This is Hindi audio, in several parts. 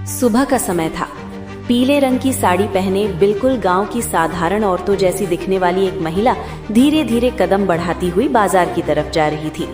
सुबह का समय था। पीले रंग की साड़ी पहने बिल्कुल गांव की साधारण औरतों जैसी दिखने वाली एक महिला धीरे धीरे कदम बढ़ाती हुई बाजार की तरफ जा रही थी।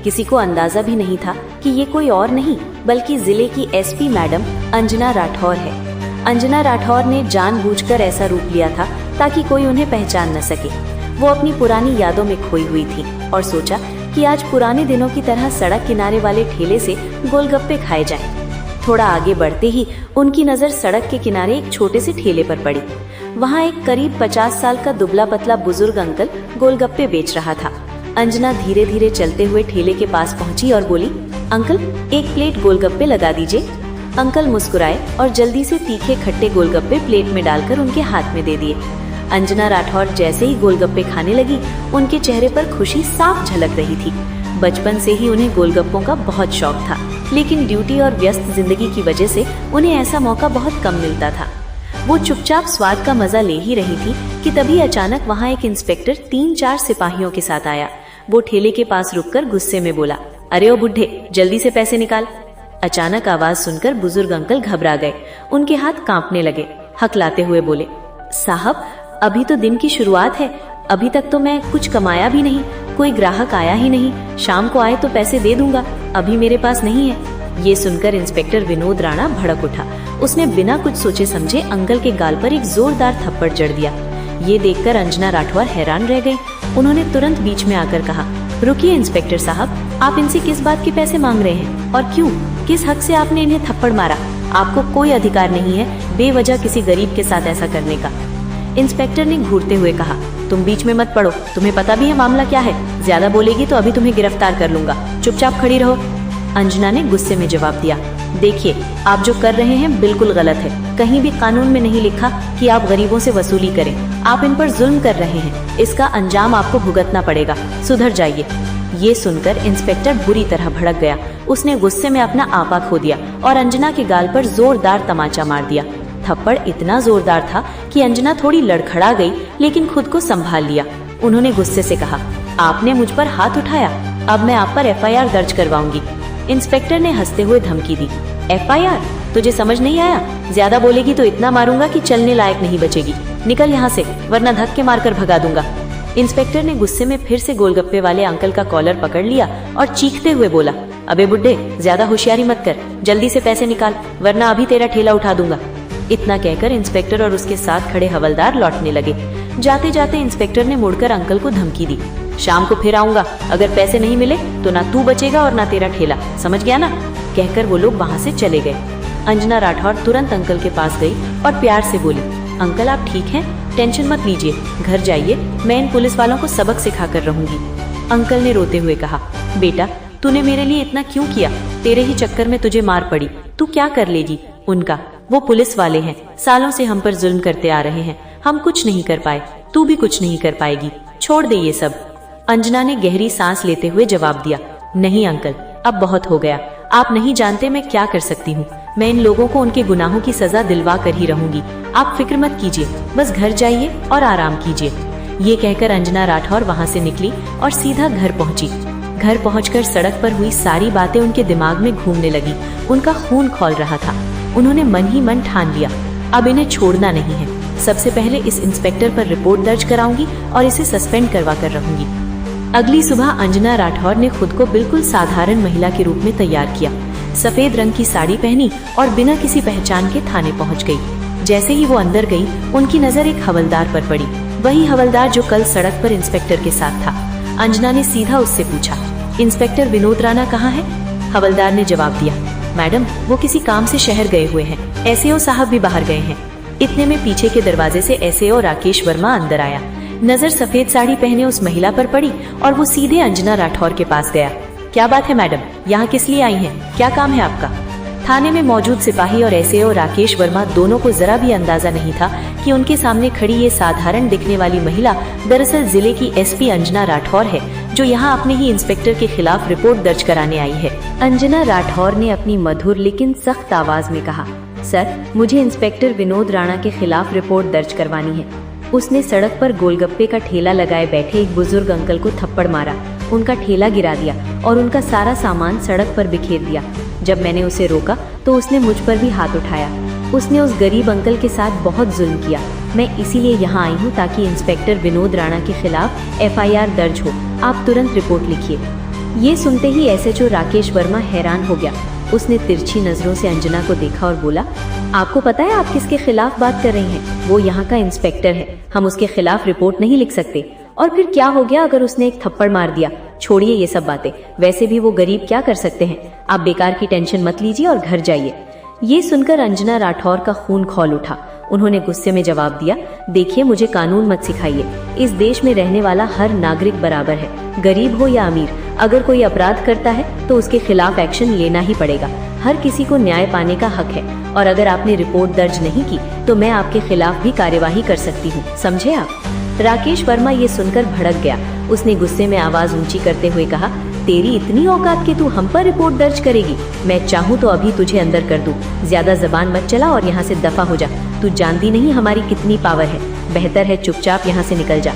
किसी को अंदाजा भी नहीं था कि ये कोई और नहीं बल्कि जिले की एसपी मैडम अंजना राठौर है। अंजना राठौर ने जानबूझकर ऐसा रूप लिया था ताकि कोई उन्हें पहचान न सके। वो अपनी पुरानी यादों में खोई हुई थी और सोचा कि आज पुराने दिनों की तरह सड़क किनारे वाले ठेले से गोलगप्पे खाए जाएं। थोड़ा आगे बढ़ते ही उनकी नजर सड़क के किनारे एक छोटे से ठेले पर पड़ी। वहाँ एक करीब 50 साल का दुबला पतला बुजुर्ग अंकल गोलगप्पे बेच रहा था। अंजना धीरे धीरे चलते हुए ठेले के पास पहुंची और बोली, अंकल एक प्लेट गोलगप्पे लगा दीजिए। अंकल मुस्कुराए और जल्दी से तीखे खट्टे गोलगप्पे प्लेट में डालकर उनके हाथ में दे दिए। अंजना राठौर जैसे ही गोलगप्पे खाने लगी, उनके चेहरे पर खुशी साफ झलक रही थी। बचपन से ही उन्हें गोलगप्पों का बहुत शौक था, लेकिन ड्यूटी और व्यस्त जिंदगी की वजह से उन्हें ऐसा मौका बहुत कम मिलता था। वो चुपचाप स्वाद का मजा ले ही रही थी कि तभी अचानक वहाँ एक इंस्पेक्टर 3-4 सिपाहियों के साथ आया। वो ठेले के पास रुककर गुस्से में बोला, अरे ओ बुढ़े, जल्दी से पैसे निकाल। अचानक आवाज सुनकर बुजुर्ग अंकल घबरा गए। उनके हाथ कांपने लगे। हकलाते हुए बोले, साहब अभी तो दिन की शुरुआत है, अभी तक तो मैं कुछ कमाया भी नहीं, कोई ग्राहक आया ही नहीं। शाम को आए तो पैसे दे दूंगा, अभी मेरे पास नहीं है। ये सुनकर इंस्पेक्टर विनोद राणा भड़क उठा। उसने बिना कुछ सोचे समझे अंकल के गाल पर एक जोरदार थप्पड़ जड़ दिया। ये देखकर अंजना राठौर हैरान रह गई। उन्होंने तुरंत बीच में आकर कहा, रुकिए इंस्पेक्टर साहब, आप इनसे किस बात के पैसे मांग रहे हैं और क्यों? किस हक से आपने इन्हें थप्पड़ मारा? आपको कोई अधिकार नहीं है बेवजह किसी गरीब के साथ ऐसा करने का। इंस्पेक्टर ने घूरते हुए कहा, तुम बीच में मत पड़ो, तुम्हें पता भी है मामला क्या है। ज्यादा बोलेगी तो अभी तुम्हें गिरफ्तार कर लूंगा, चुपचाप खड़ी रहो। अंजना ने गुस्से में जवाब दिया, देखिए आप जो कर रहे हैं बिल्कुल गलत है। कहीं भी कानून में नहीं लिखा कि आप गरीबों से वसूली करें। आप इन पर जुल्म कर रहे हैं, इसका अंजाम आपको भुगतना पड़ेगा, सुधर जाइए। ये सुनकर इंस्पेक्टर बुरी तरह भड़क गया। उसने गुस्से में अपना आपा खो दिया और अंजना के गाल पर जोरदार तमाचा मार दिया। थप्पड़ इतना जोरदार था कि अंजना थोड़ी लड़खड़ा गई, लेकिन खुद को संभाल लिया। उन्होंने गुस्से से कहा, आपने मुझ पर हाथ उठाया, अब मैं आप पर एफआईआर दर्ज करवाऊंगी। इंस्पेक्टर ने हंसते हुए धमकी दी, एफआईआर? तुझे समझ नहीं आया? ज्यादा बोलेगी तो इतना मारूंगा कि चलने लायक नहीं बचेगी। निकल यहाँ से, वरना धक्के मारकर भगा दूंगा। इंस्पेक्टर ने गुस्से में फिर से गोलगप्पे वाले अंकल का कॉलर पकड़ लिया और चीखते हुए बोला, अबे बुड्ढे, ज्यादा होशियारी मत कर, जल्दी से पैसे निकाल, वरना अभी तेरा ठेला उठा दूंगा। इतना कहकर इंस्पेक्टर और उसके साथ खड़े हवलदार लौटने लगे। जाते जाते इंस्पेक्टर ने मुड़कर अंकल को धमकी दी, शाम को फिर आऊंगा, अगर पैसे नहीं मिले तो ना तू बचेगा और ना तेरा ठेला, समझ गया ना? कहकर वो लोग वहाँ से चले गए। अंजना राठौर तुरंत अंकल के पास गई और प्यार से बोली, अंकल आप ठीक हैं? टेंशन मत लीजिए, घर जाइए, मैं इन पुलिस वालों को सबक सिखा कर रहूंगी। अंकल ने रोते हुए कहा, बेटा तूने मेरे लिए इतना क्यों किया? तेरे ही चक्कर में तुझे मार पड़ी, तू क्या कर लेगी उनका? वो पुलिस वाले हैं, सालों से हम पर जुल्म करते आ रहे हैं, हम कुछ नहीं कर पाए, तू भी कुछ नहीं कर पाएगी, छोड़ दे ये सब। अंजना ने गहरी सांस लेते हुए जवाब दिया, नहीं अंकल, अब बहुत हो गया, आप नहीं जानते मैं क्या कर सकती हूँ। मैं इन लोगों को उनके गुनाहों की सजा दिलवा कर ही रहूंगी, आप फिक्र मत कीजिए, बस घर जाइए और आराम कीजिए। ये कहकर अंजना राठौर वहाँ से निकली और सीधा घर पहुँची। घर पहुंचकर सड़क पर हुई सारी बातें उनके दिमाग में घूमने लगी। उनका खून खौल रहा था। उन्होंने मन ही मन ठान लिया, अब इन्हें छोड़ना नहीं है। सबसे पहले इस इंस्पेक्टर पर रिपोर्ट दर्ज कराऊंगी और इसे सस्पेंड करवा कर रहूंगी। अगली सुबह अंजना राठौर ने खुद को बिल्कुल साधारण महिला के रूप में तैयार किया। सफेद रंग की साड़ी पहनी और बिना किसी पहचान के थाने पहुंच गई। जैसे ही वो अंदर गई, उनकी नजर एक हवलदार पर पड़ी, वही हवलदार जो कल सड़क पर इंस्पेक्टर के साथ था। अंजना ने सीधा उससे पूछा, इंस्पेक्टर विनोद राणा कहाँ है? हवलदार ने जवाब दिया, मैडम वो किसी काम से शहर गए हुए हैं, एसएओ साहब भी बाहर गए हैं। इतने में पीछे के दरवाजे से एसएओ राकेश वर्मा अंदर आया। नजर सफेद साड़ी पहने उस महिला पर पड़ी और वो सीधे अंजना राठौर के पास गया। क्या बात है मैडम, यहाँ किस लिए आई हैं? क्या काम है आपका? थाने में मौजूद सिपाही और एसएओ राकेश वर्मा दोनों को जरा भी अंदाजा नहीं था कि उनके सामने खड़ी ये साधारण दिखने वाली महिला दरअसल जिले की एसपी अंजना राठौर है, जो यहाँ अपने ही इंस्पेक्टर के खिलाफ रिपोर्ट दर्ज कराने आई है। अंजना राठौर ने अपनी मधुर लेकिन सख्त आवाज में कहा, सर मुझे इंस्पेक्टर विनोद राणा के खिलाफ रिपोर्ट दर्ज करवानी है। उसने सड़क पर गोलगप्पे का ठेला लगाए बैठे एक बुजुर्ग अंकल को थप्पड़ मारा, उनका ठेला गिरा दिया और उनका सारा सामान सड़क पर बिखेर दिया। जब मैंने उसे रोका तो उसने मुझ पर भी हाथ उठाया। उसने उस गरीब अंकल के साथ बहुत जुल्म किया। मैं इसीलिए यहाँ आई हूँ ताकि इंस्पेक्टर विनोद राणा के खिलाफ FIR दर्ज हो। आप तुरंत रिपोर्ट लिखिए। ये सुनते ही SHO राकेश वर्मा हैरान हो गया। उसने तिरछी नजरों से अंजना को देखा और बोला, आपको पता है आप किसके खिलाफ बात कर रही हैं? वो यहाँ का इंस्पेक्टर है, हम उसके खिलाफ रिपोर्ट नहीं लिख सकते। और फिर क्या हो गया अगर उसने एक थप्पड़ मार दिया? छोड़िए ये सब बातें, वैसे भी वो गरीब क्या कर सकते हैं। आप बेकार की टेंशन मत लीजिए और घर जाइए। ये सुनकर अंजना राठौर का खून खौल उठा। उन्होंने गुस्से में जवाब दिया, देखिए मुझे कानून मत सिखाइए। इस देश में रहने वाला हर नागरिक बराबर है, गरीब हो या अमीर। अगर कोई अपराध करता है तो उसके खिलाफ एक्शन लेना ही पड़ेगा। हर किसी को न्याय पाने का हक है और अगर आपने रिपोर्ट दर्ज नहीं की तो मैं आपके खिलाफ भी कार्यवाही कर सकती हूँ, समझे आप? राकेश वर्मा ये सुनकर भड़क गया। उसने गुस्से में आवाज ऊंची करते हुए कहा, तेरी इतनी औकात कि तू हम पर रिपोर्ट दर्ज करेगी? मैं चाहूँ तो अभी तुझे अंदर कर दूं। ज्यादा जबान मत चला और यहाँ से दफा हो जा। तू जानती नहीं हमारी कितनी पावर है। बेहतर है चुपचाप यहाँ से निकल जा।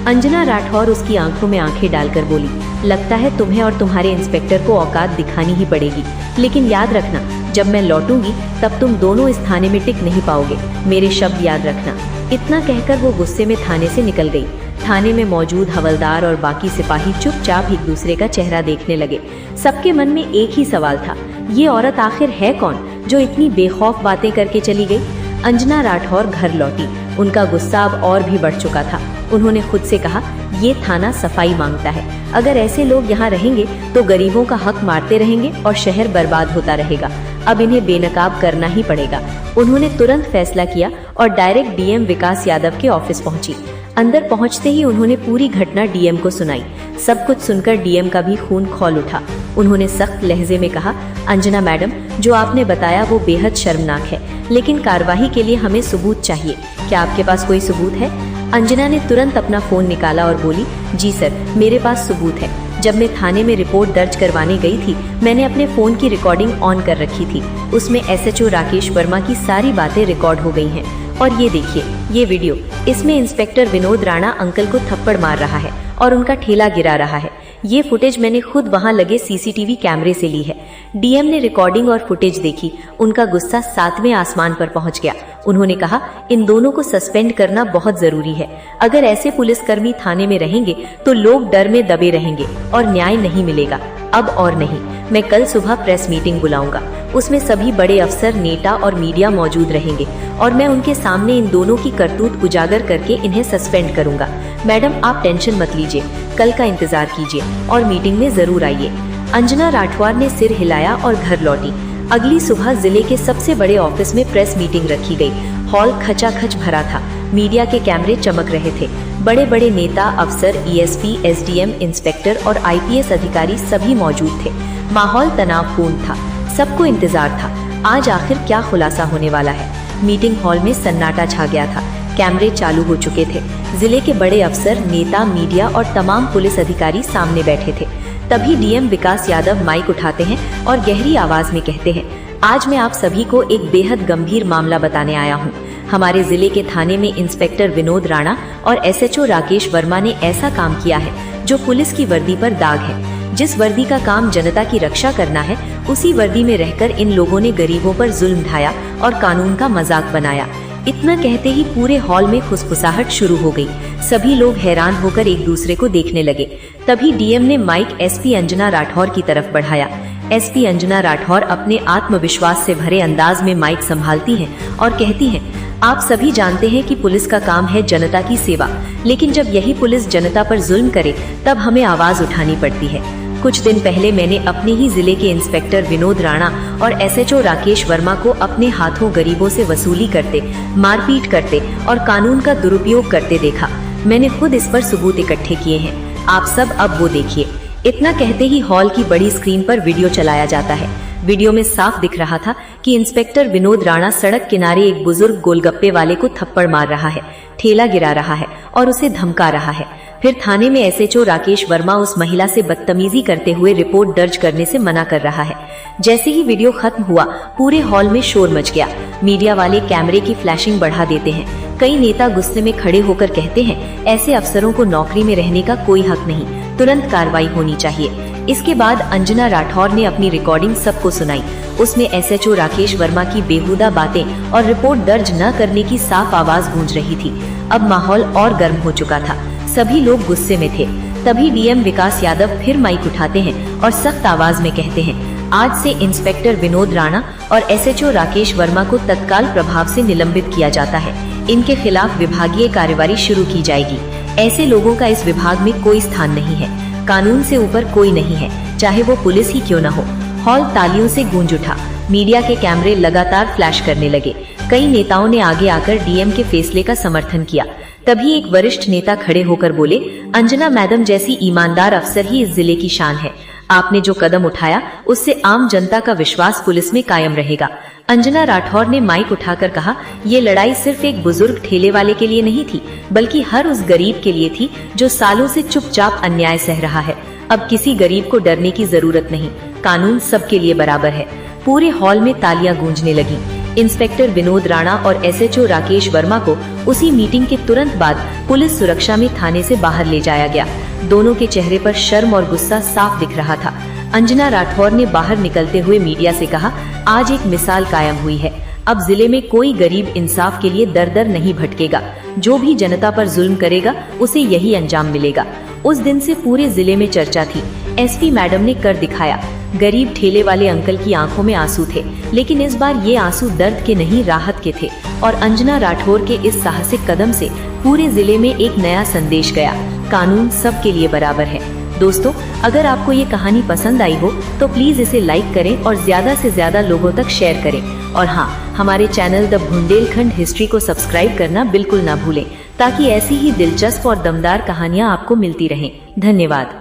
अंजना राठौर उसकी आंखों में आंखें डालकर बोली, लगता है तुम्हें और तुम्हारे इंस्पेक्टर को औकात दिखानी ही पड़ेगी, लेकिन याद रखना जब मैं लौटूंगी तब तुम दोनों इस थाने में टिक नहीं पाओगे। मेरे शब्द याद रखना। इतना कहकर वो गुस्से में थाने से निकल गई। थाने में मौजूद हवलदार और बाकी सिपाही चुपचाप एक दूसरे का चेहरा देखने लगे। सबके मन में एक ही सवाल था, ये औरत आखिर है कौन जो इतनी बेखौफ बातें करके चली गई? अंजना राठौर घर लौटी। उनका गुस्सा अब और भी बढ़ चुका था। उन्होंने खुद से कहा, ये थाना सफाई मांगता है। अगर ऐसे लोग यहाँ रहेंगे तो गरीबों का हक मारते रहेंगे और शहर बर्बाद होता रहेगा। अब इन्हें बेनकाब करना ही पड़ेगा। उन्होंने तुरंत फैसला किया और डायरेक्ट DM विकास यादव के ऑफिस पहुंची। अंदर पहुंचते ही उन्होंने पूरी घटना DM को सुनाई। सब कुछ सुनकर DM का भी खून खौल उठा। उन्होंने सख्त लहजे में कहा, अंजना मैडम, जो आपने बताया वो बेहद शर्मनाक है, लेकिन कार्रवाई के लिए हमें सबूत चाहिए। क्या आपके पास कोई सबूत है? अंजना ने तुरंत अपना फोन निकाला और बोली, जी सर, मेरे पास सबूत है। जब मैं थाने में रिपोर्ट दर्ज करवाने गई थी, मैंने अपने फोन की रिकॉर्डिंग ऑन कर रखी थी। उसमें SHO राकेश वर्मा की सारी बातें रिकॉर्ड हो गई हैं। और ये देखिए, ये वीडियो, इसमें इंस्पेक्टर विनोद राणा अंकल को थप्पड़ मार रहा है और उनका ठेला गिरा रहा है। ये फुटेज मैंने खुद वहां लगे CCTV कैमरे से ली है। DM ने रिकॉर्डिंग और फुटेज देखी। उनका गुस्सा 7वें आसमान पर पहुंच गया। उन्होंने कहा, इन दोनों को सस्पेंड करना बहुत जरूरी है। अगर ऐसे पुलिसकर्मी थाने में रहेंगे तो लोग डर में दबे रहेंगे और न्याय नहीं मिलेगा। अब और नहीं, मैं कल सुबह प्रेस मीटिंग बुलाऊंगा। उसमें सभी बड़े अफसर, नेता और मीडिया मौजूद रहेंगे और मैं उनके सामने इन दोनों की करतूत उजागर करके इन्हें सस्पेंड करूंगा। मैडम, आप टेंशन मत लीजिए, कल का इंतजार कीजिए और मीटिंग में जरूर आइए। अंजना राठौर ने सिर हिलाया और घर लौटी। अगली सुबह जिले के सबसे बड़े ऑफिस में प्रेस मीटिंग रखी गई। हॉल खचाखच भरा था। मीडिया के कैमरे चमक रहे थे। बड़े बड़े नेता, अफसर, ESP, SDM, इंस्पेक्टर और IPS अधिकारी सभी मौजूद थे। माहौल तनावपूर्ण था। सबको इंतजार था, आज आखिर क्या खुलासा होने वाला है। मीटिंग हॉल में सन्नाटा छा गया था। कैमरे चालू हो चुके थे। जिले के बड़े अफसर, नेता, मीडिया और तमाम पुलिस अधिकारी सामने बैठे थे। तभी DM विकास यादव माइक उठाते हैं और गहरी आवाज में कहते हैं, आज मैं आप सभी को एक बेहद गंभीर मामला बताने आया हूँ। हमारे जिले के थाने में इंस्पेक्टर विनोद राणा और SHO राकेश वर्मा ने ऐसा काम किया है जो पुलिस की वर्दी पर दाग है। जिस वर्दी का काम जनता की रक्षा करना है, उसी वर्दी में रहकर इन लोगों ने गरीबों पर जुल्म ढाया और कानून का मजाक बनाया। इतना कहते ही पूरे हॉल में खुसफुसाहट शुरू हो गई। सभी लोग हैरान होकर एक दूसरे को देखने लगे। तभी DM ने माइक SP अंजना राठौर की तरफ बढ़ाया। SP अंजना राठौर अपने आत्मविश्वास से भरे अंदाज में माइक संभालती हैं और कहती हैं, आप सभी जानते हैं कि पुलिस का काम है जनता की सेवा, लेकिन जब यही पुलिस जनता पर जुल्म करे तब हमें आवाज उठानी पड़ती है। कुछ दिन पहले मैंने अपने ही जिले के इंस्पेक्टर विनोद राणा और SHO राकेश वर्मा को अपने हाथों गरीबों से वसूली करते, मारपीट करते और कानून का दुरुपयोग करते देखा। मैंने खुद इस पर सबूत इकट्ठे किए हैं। आप सब अब वो देखिए। इतना कहते ही हॉल की बड़ी स्क्रीन पर वीडियो चलाया जाता है। वीडियो में साफ दिख रहा था कि इंस्पेक्टर विनोद राणा सड़क किनारे एक बुजुर्ग गोलगप्पे वाले को थप्पड़ मार रहा है, ठेला गिरा रहा है और उसे धमका रहा है। फिर थाने में SHO राकेश वर्मा उस महिला से बदतमीजी करते हुए रिपोर्ट दर्ज करने से मना कर रहा है। जैसे ही वीडियो खत्म हुआ, पूरे हॉल में शोर मच गया। मीडिया वाले कैमरे की फ्लैशिंग बढ़ा देते हैं। कई नेता गुस्से में खड़े होकर कहते हैं, ऐसे अफसरों को नौकरी में रहने का कोई हक नहीं, तुरंत कार्रवाई होनी चाहिए। इसके बाद अंजना राठौर ने अपनी रिकॉर्डिंग सबको सुनाई। उसमें एसएचओ राकेश वर्मा की बेहुदा बातें और रिपोर्ट दर्ज न करने की साफ आवाज गूंज रही थी। अब माहौल और गर्म हो चुका था, सभी लोग गुस्से में थे। तभी डीएम विकास यादव फिर माइक उठाते हैं और सख्त आवाज में कहते हैं, आज से इंस्पेक्टर विनोद राणा और एसएचओ राकेश वर्मा को तत्काल प्रभाव से निलंबित किया जाता है। इनके खिलाफ विभागीय कार्यवाही शुरू की जाएगी। ऐसे लोगों का इस विभाग में कोई स्थान नहीं है। कानून से ऊपर कोई नहीं है, चाहे वो पुलिस ही क्यों न हो। हॉल तालियों से गूंज उठा। मीडिया के कैमरे लगातार फ्लैश करने लगे। कई नेताओं ने आगे आकर डीएम के फैसले का समर्थन किया। तभी एक वरिष्ठ नेता खड़े होकर बोले, अंजना मैडम जैसी ईमानदार अफसर ही इस जिले की शान है। आपने जो कदम उठाया उससे आम जनता का विश्वास पुलिस में कायम रहेगा। अंजना राठौर ने माइक उठाकर कहा, ये लड़ाई सिर्फ एक बुजुर्ग ठेले वाले के लिए नहीं थी, बल्कि हर उस गरीब के लिए थी जो सालों से चुपचाप अन्याय सह रहा है। अब किसी गरीब को डरने की जरूरत नहीं, कानून सबके लिए बराबर है। पूरे हॉल में तालियां गूंजने लगी। इंस्पेक्टर विनोद राणा और एसएचओ राकेश वर्मा को उसी मीटिंग के तुरंत बाद पुलिस सुरक्षा में थाने से बाहर ले जाया गया। दोनों के चेहरे पर शर्म और गुस्सा साफ दिख रहा था। अंजना राठौर ने बाहर निकलते हुए मीडिया से कहा, आज एक मिसाल कायम हुई है। अब जिले में कोई गरीब इंसाफ के लिए दर दर नहीं भटकेगा। जो भी जनता पर जुल्म करेगा उसे यही अंजाम मिलेगा। उस दिन से पूरे जिले में चर्चा थी। एसपी मैडम ने कर दिखाया। गरीब ठेले वाले अंकल की आंखों में आंसू थे, लेकिन इस बार ये आंसू दर्द के नहीं राहत के थे। और अंजना राठौर के इस साहसिक कदम से पूरे जिले में एक नया संदेश गया, कानून सबके लिए बराबर है। दोस्तों, अगर आपको ये कहानी पसंद आई हो तो प्लीज इसे लाइक करें और ज्यादा से ज्यादा लोगों तक शेयर करें। और हाँ, हमारे चैनल द बुंदेलखंड हिस्ट्री को सब्सक्राइब करना बिल्कुल ना भूलें, ताकि ऐसी ही दिलचस्प और दमदार कहानियाँ आपको मिलती रहें। धन्यवाद।